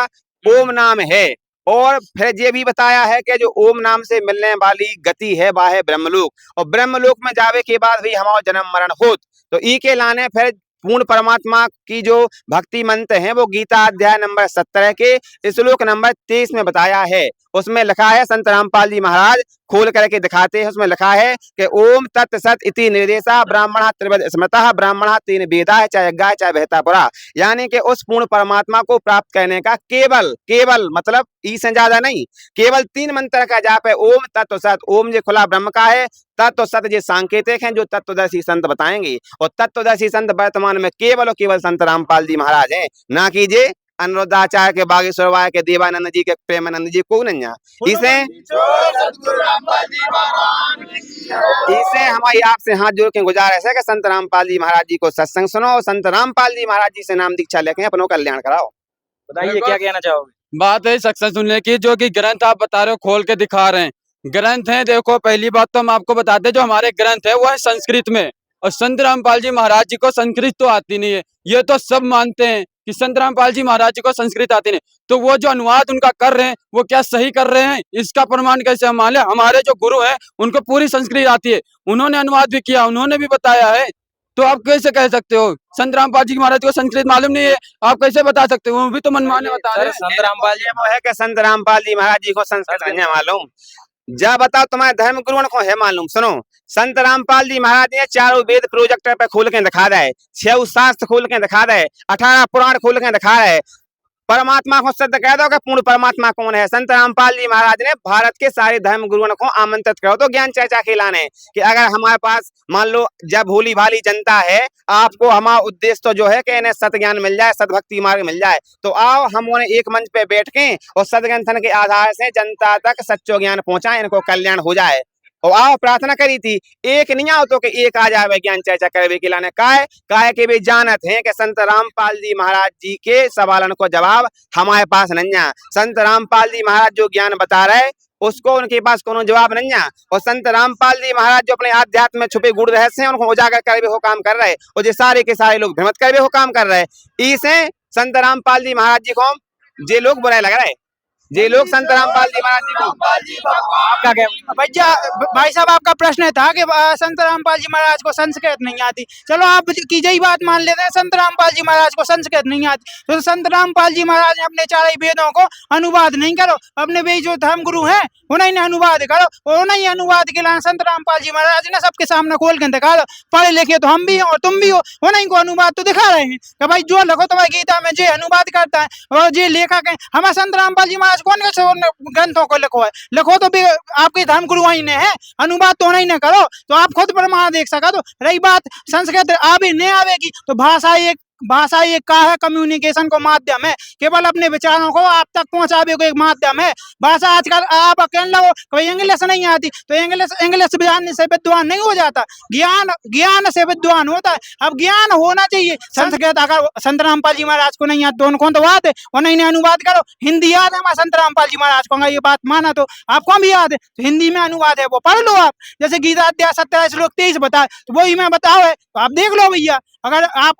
ओम नाम है। और फिर ये भी बताया है कि जो ओम नाम से मिलने वाली गति है वह है ब्रह्मलोक, और ब्रह्मलोक में जावे के बाद भी हमारा जन्म मरण होत। तो ई के लाने फिर पूर्ण परमात्मा की जो भक्ति मंत्र है वो गीता अध्याय नंबर 17 के श्लोक नंबर 23 में बताया है। उसमें लिखा है, संत रामपाल जी महाराज खोल करके दिखाते हैं, उसमें लिखा है कि ओम तत् सत इति निर्देशा ब्राह्मण त्रिविध स्मृतः ब्राह्मण 3 वेदा है, चाहे यज्ञ चाहे बहता पुरा। यानी कि उस पूर्ण परमात्मा को प्राप्त करने का केवल मतलब ई से ज्यादा नहीं, केवल 3 मंत्र का जाप है। ओम तत्व सत, ओम जो खुला ब्रह्म का है, तत्व सत ये सांकेतिक हैं जो तत्वदर्शी संत बताएंगे, और तत्वदर्शी संत वर्तमान में केवल और केवल संत रामपाल जी महाराज हैं, ना कीजिए अनुरुद्धाचार्य के बागेश्वर वाय के देवानंद जी के प्रेमानंद जी को नहीं। इसे हमारी आपसे हाथ जोड़ के गुजारिश है कि संत रामपाल जी महाराज जी को सत्संग सुनो, और संत रामपाल जी महाराज जी से नाम दीक्षा लेके अपनों कल्याण कराओ। बताइए क्या कहना चाहोगे? बात है सत्संग सुनने की, जो कि ग्रंथ आप बता रहे हो खोल के दिखा रहे हैं, ग्रंथ है। देखो पहली बात तो हम आपको बताते हैं, जो हमारे ग्रंथ है वो है संस्कृत में, और संत रामपाल जी महाराज जी को संस्कृत तो आती नहीं है। ये तो सब मानते हैं कि संत रामपाल जी महाराज जी को संस्कृत आती नहीं, तो वो जो अनुवाद उनका कर रहे हैं वो क्या सही कर रहे हैं, इसका प्रमाण कैसे हम मान लें? हमारे जो गुरु हैं उनको पूरी संस्कृत आती है, उन्होंने अनुवाद भी किया, उन्होंने भी बताया है। तो आप कैसे कह सकते हो संत रामपाल जी महाराज को संस्कृत मालूम नहीं है? आप कैसे बता सकते हो? वो भी तो मनमाने बता रहे हैं। संत रामपाल जी वो है कि संत रामपाल जी महाराज जी को संस्कृत नहीं मालूम। जा बताओ तुम्हारे धर्म गुरुओं को है मालूम। सुनो, संत रामपाल जी महाराज ने 4 वेद प्रोजेक्टर पे खोल के दिखा रहे, 6 शास्त्र खोल के दिखा रहे, 18 पुराण खोल के दिखा रहे। परमात्मा को सिद्ध कह दो कि पूर्ण परमात्मा कौन है। संत रामपाल जी महाराज ने भारत के सारे धर्म गुरुओं को आमंत्रित करो तो ज्ञान चर्चा खिलाने कि अगर हमारे पास मान लो जब भोली भाली जनता है, आपको हमारा उद्देश्य तो जो है कि इन्हें सत ज्ञान मिल जाए, सदभक्ति मार्ग मिल जाए, तो आओ हम उन्हें एक मंच पे बैठ के और सदग्रंथन के आधार से जनता तक सच्चो ज्ञान पहुंचाए, इनको कल्याण हो जाए। और आओ प्रार्थना करी थी, एक नहीं आओ तो कि एक आ जाए ज्ञान चर्चा करे के लाने काय के भी जानत हैं कि संत रामपाल जी महाराज जी के सवालन को जवाब हमारे पास नहीं है। संत रामपाल जी महाराज जो ज्ञान बता रहे उसको उनके पास कोनो जवाब नहीं है, और संत रामपाल जी महाराज जो अपने आध्यात्म में छुपे गुड़ रहस्य हैं उनको उजागर कर हो काम कर रहे, और जो सारे के सारे लोग भ्रमित कर हो काम कर रहे। इसे संत रामपाल जी महाराज जी को जे लोग बुराई लग रहे, जे लोग संत रामपाल जी महाराज जी को आपका क्या? भैया भाई साहब आपका प्रश्न था कि संत रामपाल जी महाराज को संस्कृत नहीं आती। चलो आप की यही बात मान लेते हैं, संत रामपाल जी महाराज को संस्कृत नहीं आती, तो संत रामपाल जी महाराज ने अपने 4 वेदों को अनुवाद नहीं करो, अपने वे जो धर्म गुरु हैं उन्हें अनुवाद करो, उन्हें अनुवाद के लिए संत रामपाल जी महाराज ने सबके सामने खोल के दिखा दो। पढ़े लिखे तो हम भी हैं और तुम भी हो, उन्हीं को अनुवाद तो दिखा रहे हैं कि भाई जो लिखो तुम्हारी गीता में जो अनुवाद करता है और जो लेखक है, हमारे संत रामपाल जी महाराज कौन से उन ग्रंथों को लिखो है? लिखो तो भी आपके धर्म गुरु वही ने है, अनुवाद तो नहीं न करो, तो आप खुद प्रमाण देख सका। तो रही बात संस्कृत आवे नहीं आवेगी, तो भाषा एक का है, कम्युनिकेशन को माध्यम है, केवल अपने विचारों को आप तक पहुंचावे को एक माध्यम है। भाषा आजकल आप कहने लगो कोई इंग्लिश नहीं आती, तो इंग्लिश जानने से विद्वान नहीं हो जाता, ज्ञान से विद्वान होता है। अब ज्ञान होना चाहिए। संस्कृत अगर संत रामपाल जी महाराज को नहीं आती तो उनको तो बात है, और नहीं अनुवाद करो। हिंदी याद है हमारे संत रामपाल जी महाराज को, ये बात माना तो आपको भी याद है, तो हिंदी में अनुवाद है, वो पढ़ लो आप। जैसे गीता अध्याय 17 श्लोक 23 बताए, तो वही मैं बताओ है, तो आप देख लो भैया। अगर आप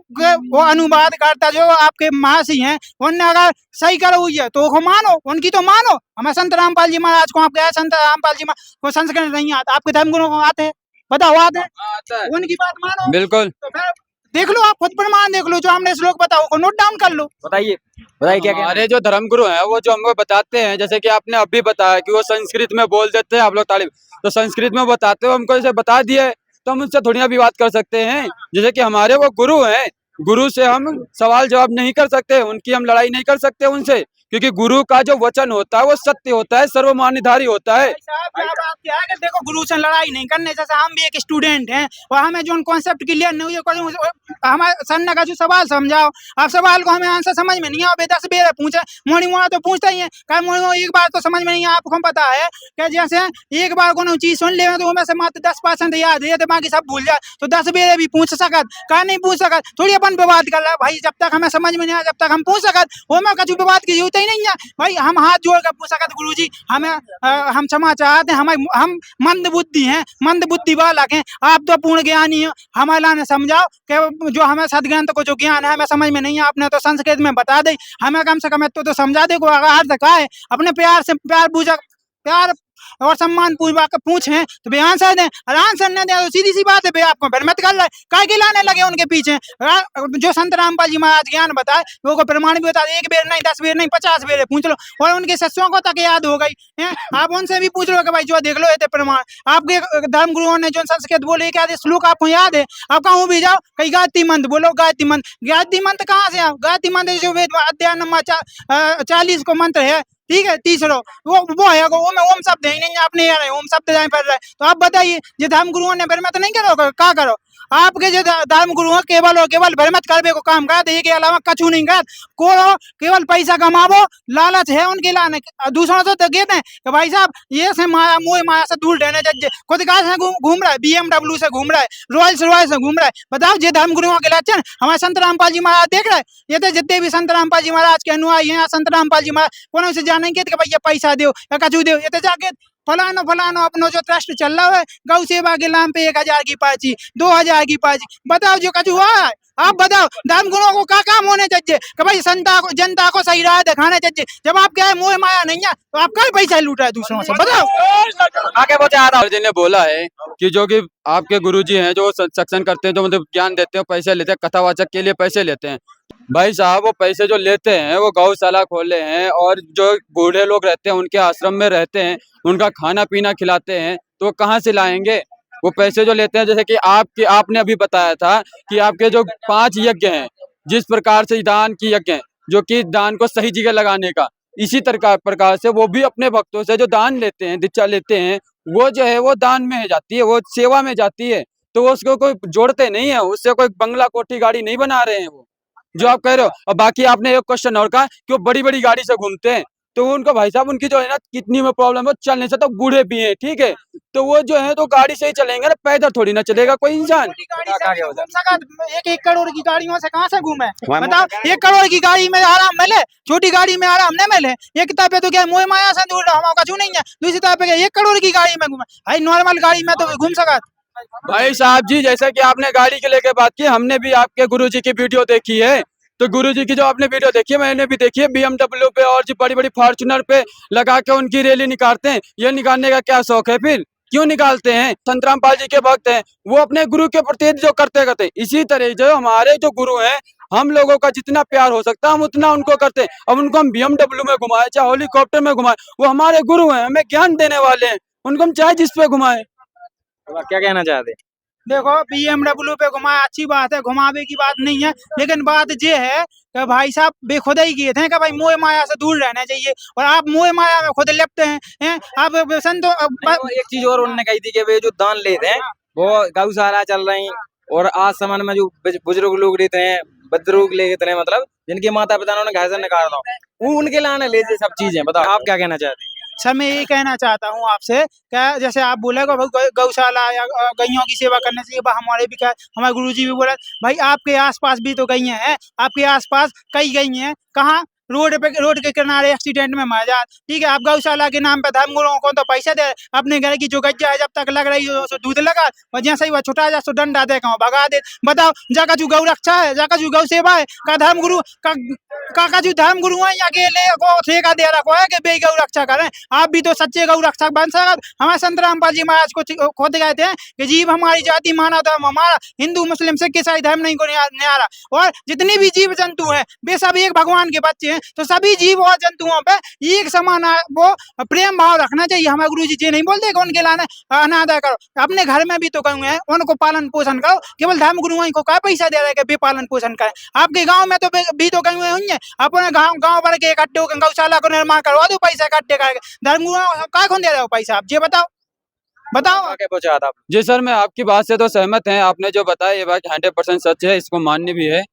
वो अनुवाद करता जो आपके महर्षि हैं, उनने अगर सही करो हुई है तो वो मानो, उनकी तो मानो। हमें संत रामपाल जी महाराज को, आप संत रामपाल जी को संस्कृत नहीं आता, आपके धर्मगुरुओं को आते हैं, बताओ आते हैं, उनकी बात मानो। बिल्कुल। तो फिर देख लो, आप खुद प्रमाण देख लो, जो हमने श्लोक बताओ को नोट डाउन कर लो। बताइए क्या कहना है? हमारे जो धर्मगुरु हैं वो जो हमको बताते हैं, जैसे कि आपने अभी बताया कि वो संस्कृत में बोल देते हैं, आप लोग तालीम, तो संस्कृत में बताते हो, हमको जैसे बता दिए तो हम उनसे थोड़ी ना भी बात कर सकते हैं। जैसे कि हमारे वो गुरु हैं, गुरु से हम सवाल जवाब नहीं कर सकते, उनकी हम लड़ाई नहीं कर सकते उनसे, क्योंकि गुरु का जो वचन होता है वो सत्य होता है, सर्वमान्यधारी होता है। क्या है कि देखो, गुरु से लड़ाई नहीं करने, जैसे हम भी एक स्टूडेंट हैं और हमें जो कॉन्सेप्ट क्लियर नहीं हुई, हमारे सर ने का जो सवाल समझाओ, आप सवाल को हमें आंसर समझ में नहीं आवे, 10 बेर पूछे, मोड़ी मोड़ा तो पूछता ही है, एक बार तो समझ में नहीं, आपको पता है कि जैसे एक बार को चीज सुन ले तो हमें से मात्र 10% याद है, तो बाकी सब भूल जाए, तो 10 बेर भी पूछ सकत, का नहीं पूछ सकत, थोड़ी अपन विवाद कर रहा है भाई। जब तक हमें समझ में नहीं आया, जब तक हम पूछ सकत, वो में कछु विवाद की जरूरत ही नहीं है भाई। हम हाथ जोड़ कर पूछ सकत, गुरु जी हमें हम क्षमा चाहते हैं, हम मंद बुद्धि हैं, मंद बुद्धि बालक हैं, आप तो पूर्ण ज्ञानी हैं, हमारा ने समझाओ कि जो हमें सदग्रंथ को जो ज्ञान है हमें समझ में नहीं है, आपने तो संस्कृत में बता दे, हमें कम से कम तो समझा दे, अर्थ का है, अपने प्यार से प्यार और सम्मान पूर्वक पूछें तो भी आंसर दें, और आंसर न दें तो सीधी सी बात है भाई, आपको भ्रमित कर रहे, काय के लाने लगे उनके पीछे। जो संत रामपाल जी महाराज ज्ञान बताए वो को प्रमाण भी बता दे, 1 बेर नहीं, 10 बेर नहीं, 50 बेर पूछ लो, और उनके शिष्यों को तक याद हो गई है। आप उनसे भी पूछ लो कि भाई जो देख लो ये प्रमाण, आपके धर्म गुरुओं ने जो संस्कृत बोले, क्या श्लोक आपको याद है? आप कहूँ भी जाओ, कहीं गायत्री मंत्र बोलो, गायत्री मंत्र कहाँ से आओ? गायत्री मंत्र जो वेद अध्याय नंबर 40 को मंत्र है, ठीक है, तीसरा वो है, वो में ओम शब्द है नहीं, आपने यार ओम शब्द जाए पढ़ रहा है, तो आप बताइए, जो धर्म गुरुओं ने भ्रमित नहीं करो, क्या करो? आपके जो धर्म गुरु केवल और केवल भ्रमित करने को काम करते, के अलावा कछु नहीं कर, को केवल पैसा कमावो, लालच है उनके लाने, दूसरों से तो कहते हैं कि भाई साहब ये से माया मोह माया से दूर रहने चाहिए, खुद कार से घूम रहा है, BMW से घूम रहा है, रॉयल्स से घूम रहा है, बताओ ये धर्म गुरुओं के लक्षण हमारे संत रामपाल जी महाराज देख रहे हैं? ये तो जितने भी संत रामपाल जी महाराज के अनुयायी हैं, संत रामपाल जी महाराज कौन से जानेंगे कि भैया पैसा दो या कछु दो, ये तो जाके फलानो अपनो जो ट्रस्ट चल रहा है, गौ सेवा के नाम पे 1000 की पाची, 2000 की पाची, बताओ जो कछु हुआ है? आप बताओ, धर्म गुरुओं को क्या काम होने चाहिए कि भाई जनता को सही राह दिखाने चाहिए। जब आप क्या है मोह माया नहीं है तो आप क्या पैसा लूट रहे हैं दूसरों से, बताओ। आगे वो जा रहा जी ने बोला है कि जो कि आपके गुरुजी हैं जो सत्संग करते हैं, जो मतलब ज्ञान देते हैं, पैसे लेते हैं, कथावाचक के लिए पैसे लेते हैं। भाई साहब वो पैसे जो लेते हैं वो गौशाला खोले हैं, और जो बूढ़े लोग रहते हैं उनके आश्रम में रहते हैं, उनका खाना पीना खिलाते हैं, तो कहाँ से लाएंगे वो पैसे जो लेते हैं? जैसे कि आपने अभी बताया था कि आपके जो 5 यज्ञ हैं, जिस प्रकार से दान की यज्ञ है, जो कि दान को सही जगह लगाने का, इसी प्रकार से वो भी अपने भक्तों से जो दान लेते हैं, दीक्षा लेते हैं, वो जो है वो दान में जाती है, वो सेवा में जाती है, तो वो उसको कोई जोड़ते नहीं है, उससे कोई बंगला कोठी गाड़ी नहीं बना रहे हैं वो जो आप कह रहे हो। और बाकी आपने एक क्वेश्चन और कहा कि वो बड़ी बड़ी गाड़ी से घूमते हैं, तो उनको भाई साहब उनकी जो है ना किडनी में प्रॉब्लम है, चलने से तो बूढ़े भी हैं, ठीक है, तो वो जो है तो गाड़ी से ही चलेंगे ना, पैदल थोड़ी ना चलेगा कोई इंसान। 1 करोड़ की गाड़ियों से कहाँ से घूमे बताओ? 1 करोड़ की गाड़ी में आराम मिले, छोटी गाड़ी में आराम नहीं मिले। एक तरफ तो क्या मोह माया से दूर रहो, कछु नहीं है, दूसरी तरफ 1 करोड़ की गाड़ी में घूमे, भाई नॉर्मल गाड़ी में तो घूम सका। भाई साहब जी, जैसे कि आपने गाड़ी के लेके बात की, हमने भी आपके गुरुजी की वीडियो देखी है, तो गुरुजी की जो आपने वीडियो देखी है मैंने भी देखी है, BMW पे और जो बड़ी बड़ी फॉर्च्यूनर पे लगा के उनकी रैली निकालते हैं। ये निकालने का क्या शौक है? फिर क्यों निकालते हैं? संत रामपाल जी के भक्त हैं, वो अपने गुरु के प्रति जो करते इसी तरह जो हमारे जो गुरु हैं, हम लोगों का जितना प्यार हो सकता है हम उतना उनको करते हैं। अब उनको हम BMW में घुमाए, चाहे हेलीकॉप्टर में घुमाए, वो हमारे गुरु हैं, हमें ज्ञान देने वाले हैं, उनको हम चाहे जिस पे घुमाए। क्या कहना चाहते? देखो BMW पे घुमाया अच्छी बात है, घुमावे की बात नहीं है, लेकिन बात ये है कि भाई साहब बेखुदाई किए थे कि भाई मोह माया से दूर रहना चाहिए, और आप मोह माया में खुद लिप्त हैं आप संतो नहीं, और एक चीज और उन्होंने कही थी कि वे जो दान लेते हैं वो गौशाला चल रही, और आज समय में जो बुजुर्ग लोग रहते हैं, बुजुर्ग लेते हैं, मतलब जिनके माता पिता ने घर से निकाल दो, वो उनके लाने ले ये सब चीजें। बताओ आप क्या कहना चाहते हैं? सर मैं ये कहना चाहता हूँ आपसे क्या, जैसे आप बोले गौशाला या गैयों की सेवा करने चाहिए, हमारे भी क्या, हमारे गुरुजी भी बोला भाई आपके आसपास भी तो गैया हैं, आपके आसपास कई गई हैं, कहाँ रोड के किनारे एक्सीडेंट में मर जात, ठीक है। आप गौशाला के नाम पे धर्मगुरुओं को तो पैसा दे, अपने घर की जो गज्जा है जब तक लग रही हो तो दूध लगा, और जैसे ही वह छुटा जा तो डंडा दे कहूँ भगा दे। बताओ जाका जो गौ रक्षा है, जाका जो गौ सेवा है, का धर्मगुरु का जो धर्मगुरु है अकेले को ठेका दे रखो है कि बे गौ रक्षा करें। आप भी तो सच्चे गौ रक्षक बन सकते। हमारे संत रामपाल जी महाराज को खुद कहते हैं कि जीव हमारी जाति, मानव धर्म हमारा, हिंदू मुस्लिम सिख ईसाई धर्म नहीं को न्यारा, और जितनी भी जीव जंतु हैं वे सब एक भगवान के बच्चे हैं, तो सभी जीव और जंतुओं पे एक समान वो प्रेम भाव रखना चाहिए। हमारे गुरु जी नहीं बोलते कि उनके लाने अनादर करो, अपने घर में भी तो गऊ हैं उनको पालन पोषण करो, केवल धर्म गुरुओं को क्या पैसा दे रहे कि पालन पोषण करें। आपके गांव में तो भी तो गऊ हुई है, अपने गांव भर के इकट्ठे होकर गौशाला को निर्माण करवा दो, पैसा इकट्ठे करके धर्म गुरुओं क्या कौन दे रहे हो पैसा, आप ये बताओ आगे पहुंचा था। जी सर, मैं आपकी बात से तो सहमत हैं, आपने जो बताया ये बात 100% सच है, इसको मान्य भी है।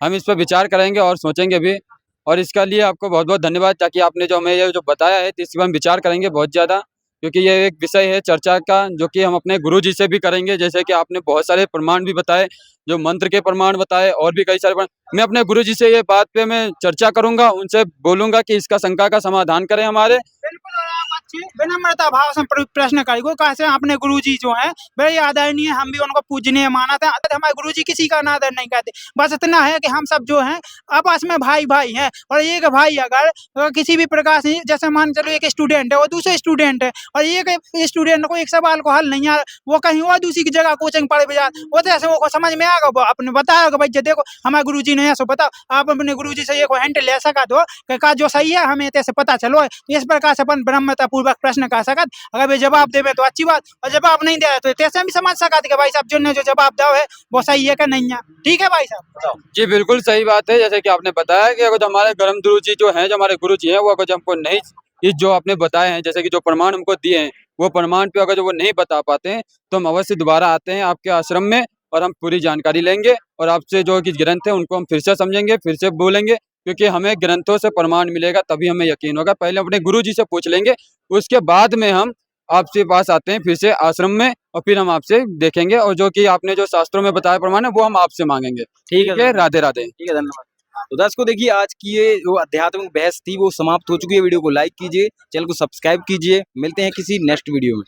हम इस पर विचार करेंगे और सोचेंगे भी, और इसका लिए आपको बहुत बहुत धन्यवाद, ताकि आपने जो हमें ये जो बताया है तो इस पर हम विचार करेंगे बहुत ज़्यादा, क्योंकि ये एक विषय है चर्चा का, जो कि हम अपने गुरु जी से भी करेंगे। जैसे कि आपने बहुत सारे प्रमाण भी बताए, जो मंत्र के प्रमाण बताए, और भी कई सारे प्रमाण। मैं अपने गुरु जी से ये बात पे मैं चर्चा करूंगा, उनसे बोलूंगा कि इसका शंका का समाधान करें हमारे। बिल्कुल, और आप अच्छी विनम्रता भाव से प्रश्न करेंगे, कैसे अपने गुरुजी जो हैं बड़े आदरणीय, हम भी उनको पूजनीय मानते हैं। हमारे गुरुजी किसी का अनादर नहीं करते, बस इतना है कि हम सब जो हैं आपस में भाई भाई हैं, और एक भाई अगर किसी भी प्रकार से, जैसे मान चलो एक स्टूडेंट है वो दूसरे स्टूडेंट है, और एक स्टूडेंट को एक सवाल को हल नहीं आ वो कहीं और दूसरी की जगह कोचिंग पढ़े बजा, वो जैसे वो समझ में आएगा, वो अपने बताया भाई देखो हमारे गुरुजी ने ऐसा बताओ, आप अपने गुरुजी से एक हिंट ले सका दो कि जो सही है हमें ऐसे पता चलो, इस प्रकार से अपन ब्रह्मता पूर्वक प्रश्न कर सकत। अगर वे जवाब देवे तो अच्छी बात, और जवाब नहीं दे तो तैसे भी समझ सकते कि भाई साहब जो ने जो जवाब दो है वो सही है कि नहीं है, ठीक है भाई साहब। जी बिल्कुल सही बात है, जैसे कि आपने बताया कि अगर हमारे धर्म गुरु जी जो हैं, जो हमारे गुरु जी हैं, वो अगर हमको नहीं, इस जो आपने बताए हैं, जैसे कि जो प्रमाण हमको दिए हैं, वो प्रमाण पे अगर जो वो नहीं बता पाते हैं, तो हम अवश्य दोबारा आते हैं आपके आश्रम में, और हम पूरी जानकारी लेंगे, और आपसे जो कि ग्रंथ है उनको हम फिर से समझेंगे, फिर से बोलेंगे, क्योंकि हमें ग्रंथों से प्रमाण मिलेगा तभी हमें यकीन होगा। पहले अपने गुरु जी से पूछ लेंगे, उसके बाद में हम आपसे पास आते हैं फिर से आश्रम में, और फिर हम आपसे देखेंगे, और जो कि आपने जो शास्त्रों में बताया प्रमाण है वो हम आपसे मांगेंगे। ठीक है, राधे राधे। ठीक है, धन्यवाद। तो दर्शकों देखिए, आज की ये जो आध्यात्मिक बहस थी वो समाप्त हो चुकी है। वीडियो को लाइक कीजिए, चैनल को सब्सक्राइब कीजिए। मिलते हैं किसी नेक्स्ट वीडियो में।